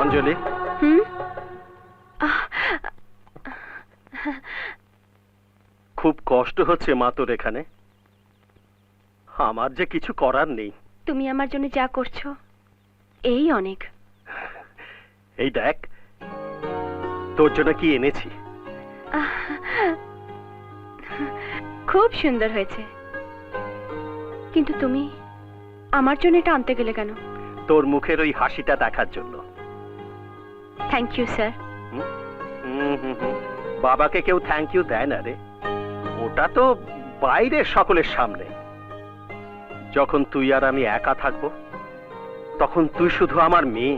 অঞ্জলি, খুব কষ্ট হচ্ছে মা তোর এখানে। আমার যে কিছু করার নেই। তুমি আমার জন্য যা করছো এই অনেক। এই দেখ তোর জন্য কি এনেছি। খুব সুন্দর হয়েছে, কিন্তু তুমি আমার জন্য এটা আনতে গেলে কেন? তোর মুখের ওই হাসিটা দেখার জন্য। Thank you sir. বাবাকে কেউ থ্যাংক ইউ দেয় না রে, ওটা তো বাইরের সকলের সামনে। যখন তুই আর আমি একা থাকবো তখন তুই শুধু আমার মেয়ে।